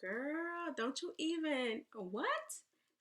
Girl, don't you even. What?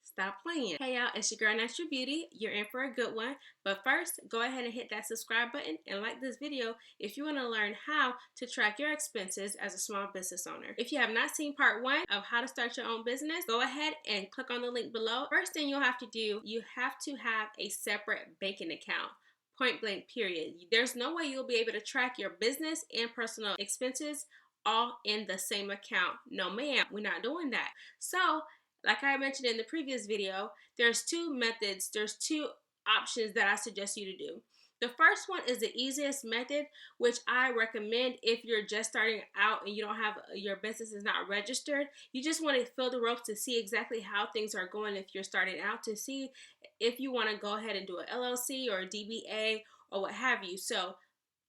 Stop playing. Hey y'all, it's your girl Natural Beauty. You're in for a good one. But first, go ahead and hit that subscribe button and like this video if you want to learn how to track your expenses as a small business owner. If you have not seen part 1 of how to start your own business, go ahead and click on the link below. First thing you'll have to do, you have to have a separate banking account. Point blank, period. There's no way you'll be able to track your business and personal expenses all in the same account. No ma'am, we're not doing that. So like I mentioned in the previous video, there's two methods, there's two options that I suggest you to do. The first one is the easiest method, which I recommend if you're just starting out and you don't have, your business is not registered. You just want to feel the ropes to see exactly how things are going if you're starting out, to see if you want to go ahead and do an LLC or a DBA or what have you. So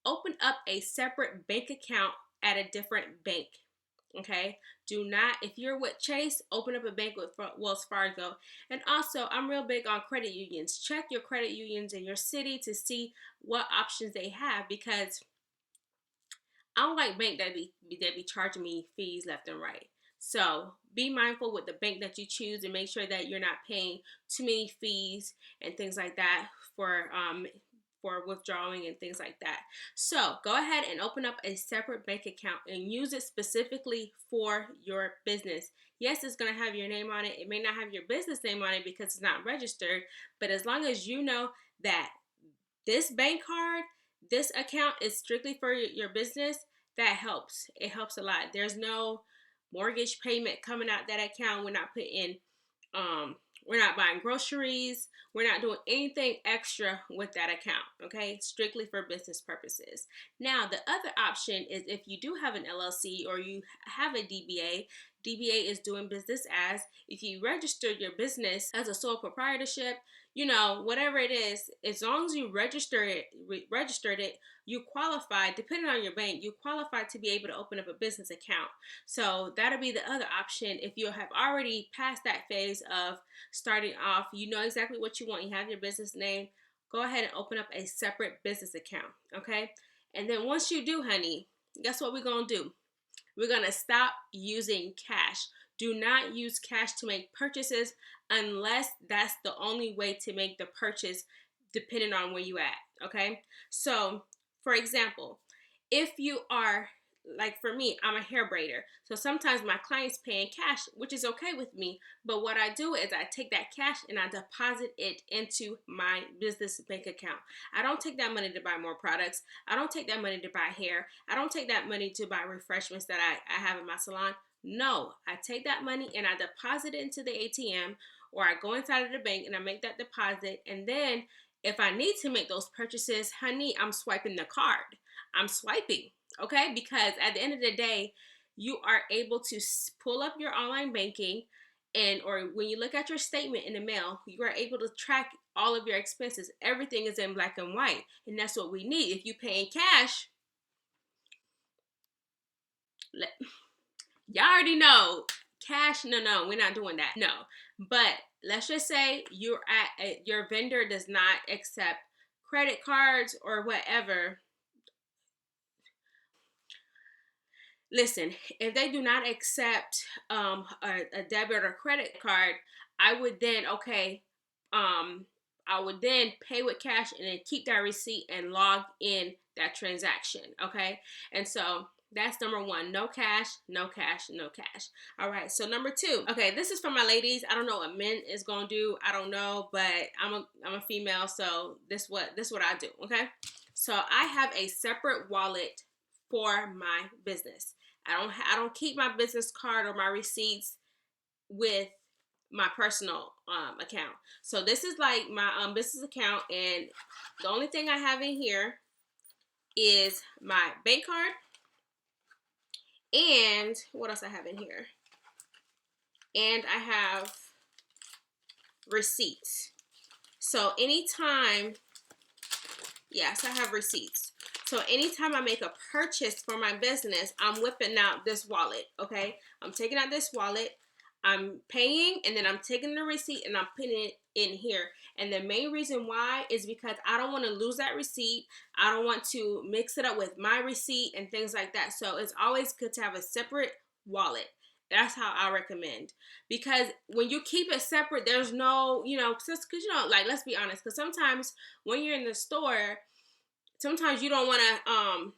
open up a separate bank account at a different bank. Okay, do not, if you're with Chase, open up a bank with Wells Fargo. And also, I'm real big on credit unions. Check your credit unions in your city to see what options they have, because I don't like bank that be charging me fees left and right. So be mindful with the bank that you choose and make sure that you're not paying too many fees and things like that for withdrawing and things like that. So go ahead and open up a separate bank account and use it specifically for your business. Yes, it's going to have your name on it. It may not have your business name on it because it's not registered, but as long as you know that this bank card, this account is strictly for your business, that helps. It helps a lot. There's no mortgage payment coming out that account. We're not putting we're not buying groceries. We're not doing anything extra with that account, okay? Strictly for business purposes. Now, the other option is if you do have an LLC or you have a DBA. DBA is doing business as. If you registered your business as a sole proprietorship, you know, whatever it is, as long as you registered it, you qualify, depending on your bank, you qualify to be able to open up a business account. So that'll be the other option. If you have already passed that phase of starting off, you know exactly what you want, you have your business name, go ahead and open up a separate business account, okay? And then once you do, honey, guess what we're gonna do? We're gonna stop using cash. Do not use cash to make purchases unless that's the only way to make the purchase, depending on where you at, okay? So, for example, if you are, like for me, I'm a hair braider. So sometimes my clients pay in cash, which is okay with me. But what I do is I take that cash and I deposit it into my business bank account. I don't take that money to buy more products. I don't take that money to buy hair. I don't take that money to buy refreshments that I have in my salon. No, I take that money and I deposit it into the ATM, or I go inside of the bank and I make that deposit. And then if I need to make those purchases, honey, I'm swiping the card. I'm swiping, okay? Because at the end of the day, you are able to pull up your online banking, and or when you look at your statement in the mail, you are able to track all of your expenses. Everything is in black and white, and that's what we need. If you pay in cash, y'all already know, cash, no, we're not doing that. No, but let's just say you're at your vendor does not accept credit cards or whatever. Listen, if they do not accept a debit or credit card, I would then, I would then pay with cash and then keep that receipt and log in that transaction, okay? And so that's number 1. No cash, no cash, no cash. All right, so number 2. Okay, this is for my ladies. I don't know what men is gonna do. I don't know, but I'm a female, so this what I do, okay? So I have a separate wallet for my business. I don't keep my business card or my receipts with my personal account. So this is like my business account, and the only thing I have in here is my bank card, and what else I have in here? And I have receipts. So anytime, yes, I have receipts. So anytime I make a purchase for my business, I'm whipping out this wallet, okay? I'm taking out this wallet, I'm paying, and then I'm taking the receipt and I'm putting it in here. And the main reason why is because I don't want to lose that receipt. I don't want to mix it up with my receipt and things like that. So it's always good to have a separate wallet. That's how I recommend. Because when you keep it separate, there's no, because like, let's be honest, because sometimes when you're in the store, sometimes you don't want to,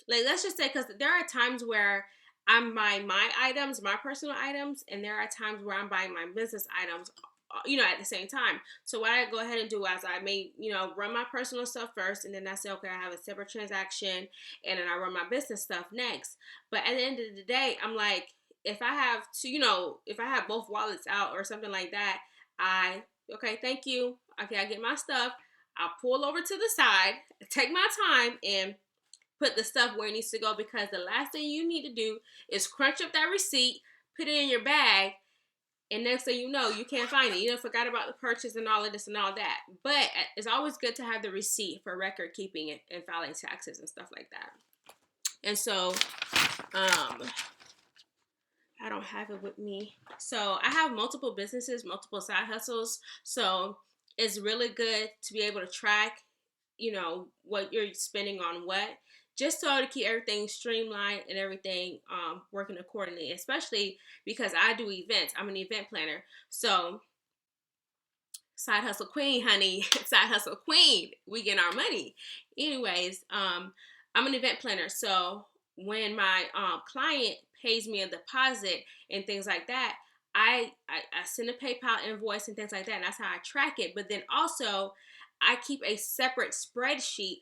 like, let's just say, because there are times where I'm buying my items, my personal items, and there are times where I'm buying my business items, at the same time. So what I go ahead and do is I may, run my personal stuff first, and then I say, okay, I have a separate transaction, and then I run my business stuff next. But at the end of the day, I'm like, if I have to, if I have both wallets out or something like that, okay, thank you. Okay, I get my stuff. I'll pull over to the side, take my time, and put the stuff where it needs to go, because the last thing you need to do is crunch up that receipt, put it in your bag, and next thing you know, you can't find it. You forgot about the purchase and all of this and all that. But it's always good to have the receipt for record keeping and filing taxes and stuff like that. And so, I don't have it with me. So I have multiple businesses, multiple side hustles. So it's really good to be able to track, what you're spending on what, just so to keep everything streamlined and everything working accordingly, especially because I do events. I'm an event planner. So side hustle queen, honey, side hustle queen, we get our money. Anyways, I'm an event planner. So when my client pays me a deposit and things like that, I send a PayPal invoice and things like that, and that's how I track it. But then also, I keep a separate spreadsheet.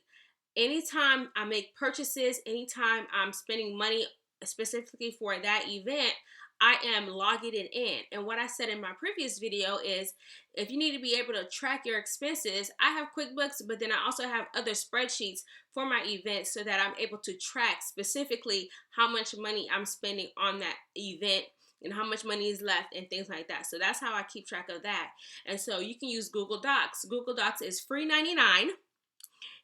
Anytime I make purchases, anytime I'm spending money specifically for that event, I am logging it in. And what I said in my previous video is, if you need to be able to track your expenses, I have QuickBooks, but then I also have other spreadsheets for my events so that I'm able to track specifically how much money I'm spending on that event and how much money is left and things like that. So that's how I keep track of that. And so you can use Google Docs. Google Docs is free 99.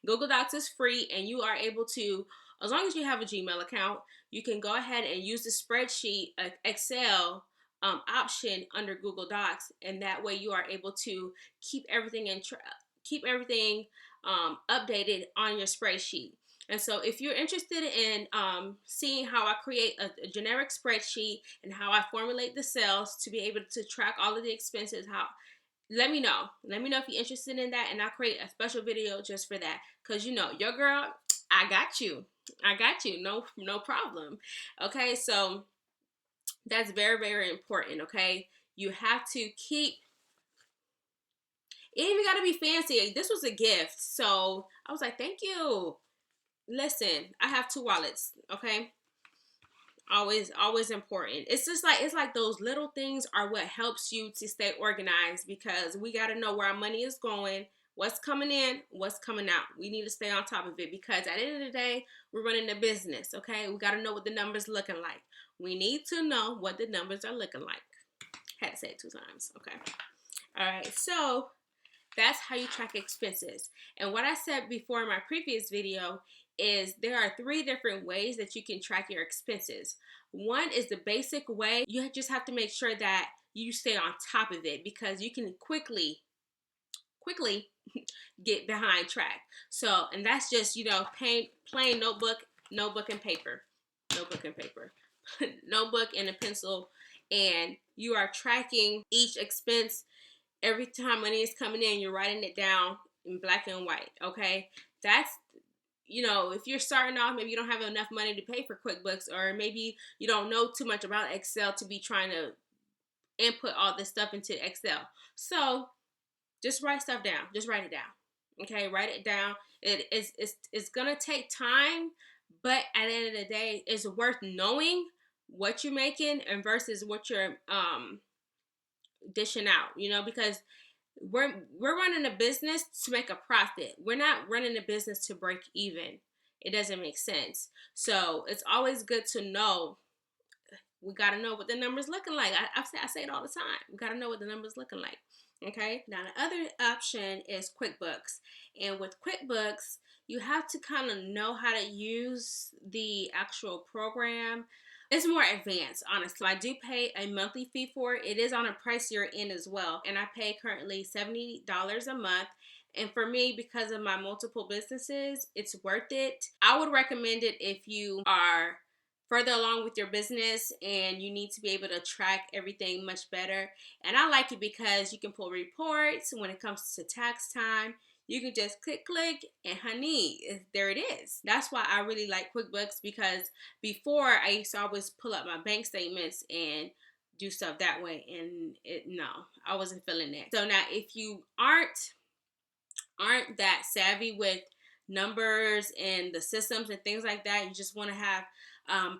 Google Docs is free, and you are able to, as long as you have a Gmail account, you can go ahead and use the spreadsheet, Excel option under Google Docs, and that way you are able to keep everything updated on your spreadsheet. And so if you're interested in seeing how I create a generic spreadsheet and how I formulate the cells to be able to track all of the expenses, let me know. Let me know if you're interested in that, and I'll create a special video just for that. Because your girl, I got you. I got you. No problem. Okay, so that's very, very important, okay? You have to keep, it even got to be fancy. This was a gift, so I was like, thank you. Listen, I have 2 wallets, okay? Always important. It's like those little things are what helps you to stay organized, because we got to know where our money is going, what's coming in, what's coming out. We need to stay on top of it, because at the end of the day, we're running a business, okay? We got to know what the numbers looking like. We need to know what the numbers are looking like. Had to say it 2 times, okay? All right, so that's how you track expenses. And what I said before in my previous video is there are 3 different ways that you can track your expenses. One is the basic way. You just have to make sure that you stay on top of it, because you can quickly get behind track. So, and that's just, plain notebook and paper. Notebook and a pencil, and you are tracking each expense. Every time money is coming in, you're writing it down in black and white, okay? That's, if you're starting off, maybe you don't have enough money to pay for QuickBooks, or maybe you don't know too much about Excel to be trying to input all this stuff into Excel. So just write stuff down. Just write it down, okay? Write it down. It's going to take time, but at the end of the day, it's worth knowing what you're making and versus what you're dishing out, because we're running a business to make a profit. We're not running a business to break even. It doesn't make sense. So it's always good to know. We got to know what the numbers looking like. I say it all the time. We got to know what the numbers looking like. Okay. Now the other option is QuickBooks, and with QuickBooks, you have to kind of know how to use the actual program. It's more advanced, honestly. I do pay a monthly fee for it. It is on a pricier end as well. And I pay currently $70 a month. And for me, because of my multiple businesses, it's worth it. I would recommend it if you are further along with your business and you need to be able to track everything much better. And I like it because you can pull reports when it comes to tax time. You can just click, and honey, there it is. That's why I really like QuickBooks, because before I used to always pull up my bank statements and do stuff that way, and no, I wasn't feeling that. So now if you aren't that savvy with numbers and the systems and things like that, you just want to have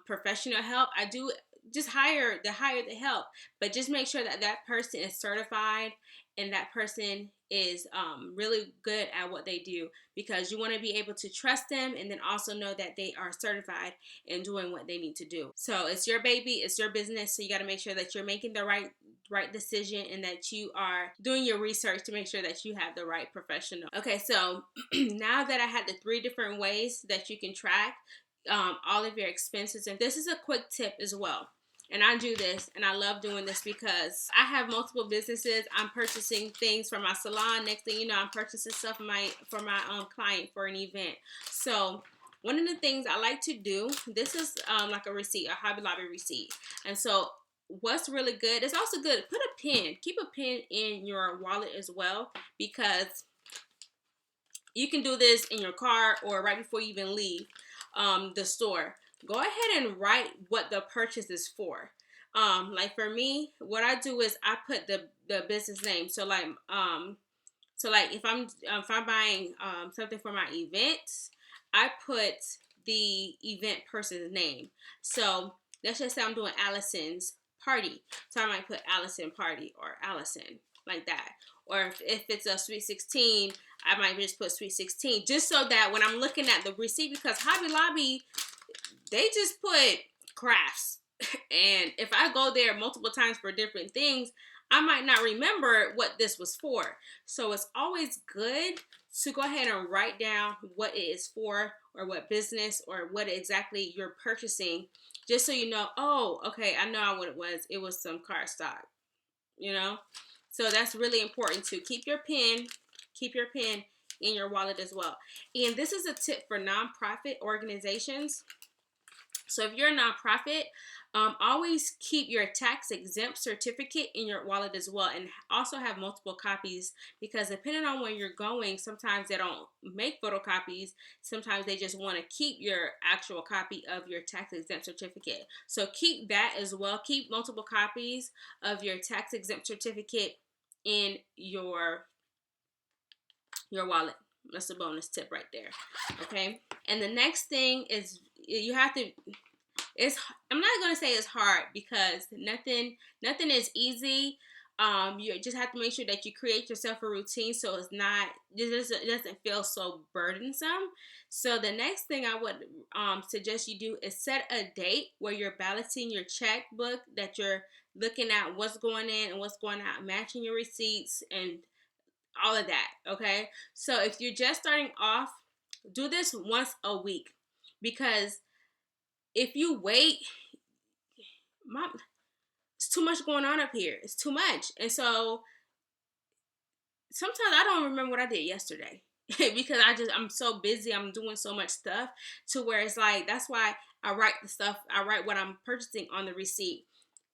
professional help, I do just hire the help, but just make sure that that person is certified and that person is really good at what they do, because you want to be able to trust them and then also know that they are certified in doing what they need to do. So it's your baby, it's your business, so you got to make sure that you're making the right decision and that you are doing your research to make sure that you have the right professional. Okay, so now that I had the 3 different ways that you can track all of your expenses, and this is a quick tip as well. And I do this, and I love doing this because I have multiple businesses. I'm purchasing things for my salon. Next thing you know, I'm purchasing stuff for my client for an event. So one of the things I like to do, this is like a receipt, a Hobby Lobby receipt. And so what's really good, it's also good, put a pin. Keep a pin in your wallet as well, because you can do this in your car or right before you even leave the store. Go ahead and write what the purchase is for. Like for me, what I do is I put the business name. So like if I'm buying something for my event, I put the event person's name. So let's just say I'm doing Allison's party, so I might put Allison party or Allison, like that. Or if it's a Sweet 16, I might just put Sweet 16, just so that when I'm looking at the receipt, because Hobby Lobby, they just put crafts. And if I go there multiple times for different things, I might not remember what this was for. So it's always good to go ahead and write down what it is for, or what business, or what exactly you're purchasing, just so you know, oh, okay, I know what it was. It was some cardstock, you know? So that's really important to keep your pen in your wallet as well. And this is a tip for nonprofit organizations. So if you're a nonprofit, always keep your tax exempt certificate in your wallet as well, and also have multiple copies, because depending on where you're going, sometimes they don't make photocopies. Sometimes they just want to keep your actual copy of your tax exempt certificate. So keep that as well. Keep multiple copies of your tax exempt certificate in your wallet. That's a bonus tip right there. Okay. And the next thing is, you have to, I'm not going to say it's hard, because nothing is easy. You just have to make sure that you create yourself a routine, so it doesn't feel so burdensome. So the next thing I would suggest you do is set a date where you're balancing your checkbook, that you're looking at what's going in and what's going out, matching your receipts and all of that. Okay, so if you're just starting off, do this once a week, because if you wait, it's too much going on up here. It's too much. And so sometimes I don't remember what I did yesterday because I'm so busy. I'm doing so much stuff, to where it's like, that's why I write what I'm purchasing on the receipt.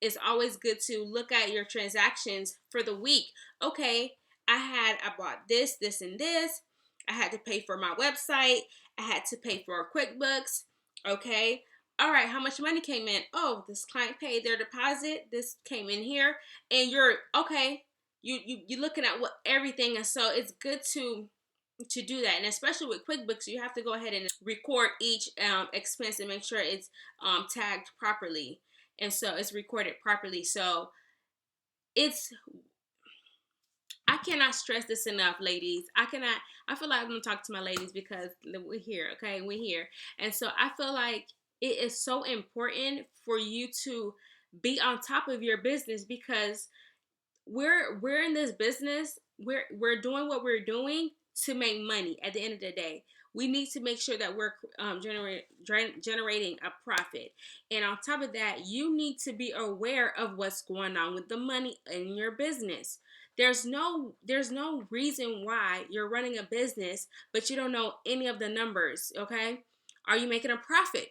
It's always good to look at your transactions for the week. Okay, I bought this, this, and this. I had to pay for my website. I had to pay for QuickBooks. Okay. All right, how much money came in? Oh, this client paid their deposit. This came in here. And you're okay. You're looking at what everything. And so it's good to do that. And especially with QuickBooks, you have to go ahead and record each expense and make sure it's tagged properly. And so it's recorded properly. So I cannot stress this enough, ladies. I feel like I'm going to talk to my ladies, because we're here, okay? We're here. And so I feel like it is so important for you to be on top of your business, because we're in this business. We're doing what we're doing to make money at the end of the day. We need to make sure that we're generating a profit. And on top of that, you need to be aware of what's going on with the money in your business. There's no reason why you're running a business, but you don't know any of the numbers, okay? Are you making a profit?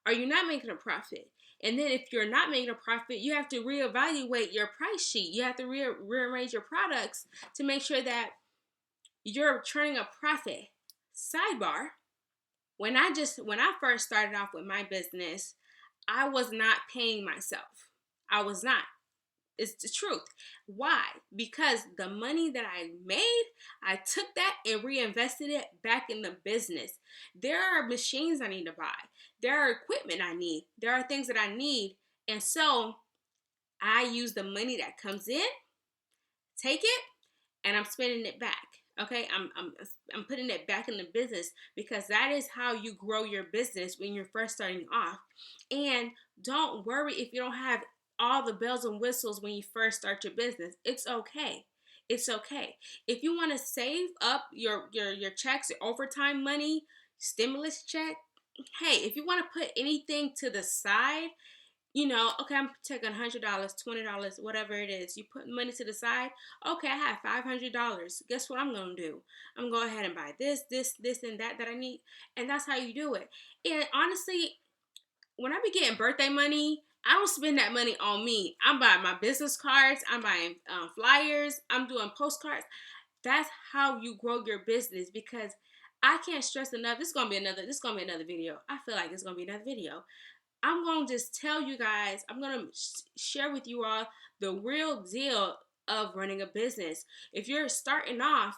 Are you not making a profit? And then if you're not making a profit, you have to reevaluate your price sheet. You have to rearrange your products to make sure that you're turning a profit. Sidebar, when I first started off with my business, I was not paying myself. I was not. It's the truth. Why? Because the money that I made, I took that and reinvested it back in the business. There are machines I need to buy. There are equipment I need. There are things that I need. And so I use the money that comes in, take it, and I'm spending it back. Okay, I'm putting it back in the business because that is how you grow your business when you're first starting off. And don't worry if you don't have all the bells and whistles when you first start your business. It's okay. It's okay. If you want to save up your checks, your overtime money, stimulus check, hey, if you want to put anything to the side, okay, I'm taking $100, $20, whatever it is. You put money to the side. Okay, I have $500. Guess what I'm gonna do? I'm gonna go ahead and buy this, and that I need, and that's how you do it. And honestly, when I be getting birthday money, I don't spend that money on me. I'm buying my business cards. I'm buying flyers. I'm doing postcards. That's how you grow your business because I can't stress enough. This is gonna be another video. I feel like it's gonna be another video. I'm going to just tell you guys, I'm going to share with you all the real deal of running a business. If you're starting off,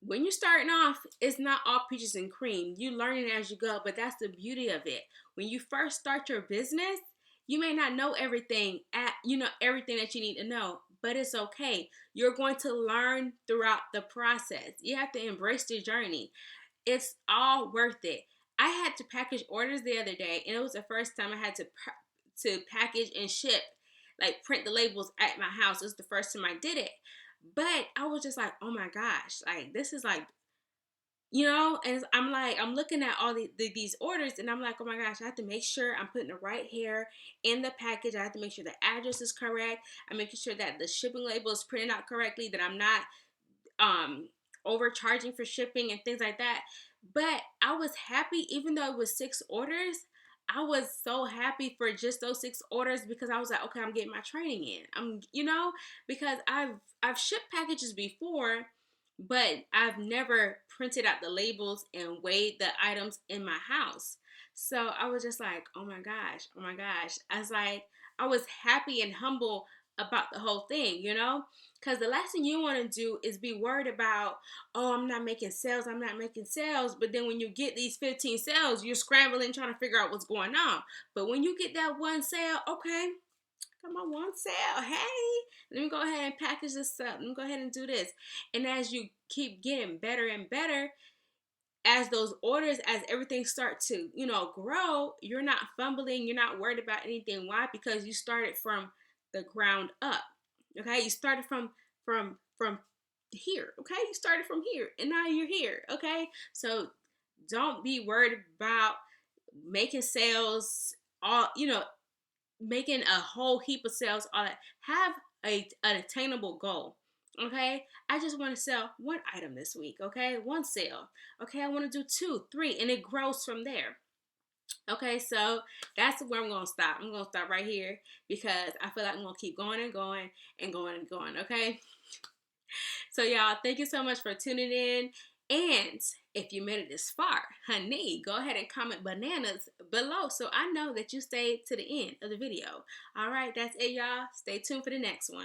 when you're starting off, it's not all peaches and cream. You learn it as you go, but that's the beauty of it. When you first start your business, you may not know everything everything that you need to know, but it's okay. You're going to learn throughout the process. You have to embrace the journey. It's all worth it. I had to package orders the other day, and it was the first time I had to package and ship, like print the labels at my house. It was the first time I did it, but I was just like, oh my gosh, like this is like, and I'm looking at all these orders, and I'm like, oh my gosh, I have to make sure I'm putting the right hair in the package. I have to make sure the address is correct. I'm making sure that the shipping label is printed out correctly, that I'm not overcharging for shipping and things like that. But I was happy, even though it was 6 orders. I was so happy for just those 6 orders because I was like, okay, I'm getting my training in. Because I've shipped packages before, but I've never printed out the labels and weighed the items in my house. So I was just like, oh my gosh, oh my gosh. I was happy and humble about the whole thing, because the last thing you want to do is be worried about, oh, I'm not making sales, but then when you get these 15 sales, you're scrambling trying to figure out what's going on. But when you get that one sale, okay, come on, one sale, hey, let me go ahead and package this up, let me go ahead and do this. And as you keep getting better and better, as those orders, as everything starts to, grow, you're not fumbling, you're not worried about anything. Why? Because you started from the ground up. Okay, you started from here. Okay, you started from here, and now you're here. Okay, so don't be worried about making sales, all making a whole heap of sales. All that. Have an attainable goal. Okay, I just want to sell 1 item this week. Okay, 1 sale. Okay, I want to do 2, 3, and it grows from there. Okay, so that's where I'm going to stop. I'm going to stop right here because I feel like I'm going to keep going and going and going and going. Okay, so y'all, thank you so much for tuning in. And if you made it this far, honey, go ahead and comment bananas below so I know that you stayed to the end of the video. All right, that's it, y'all. Stay tuned for the next one.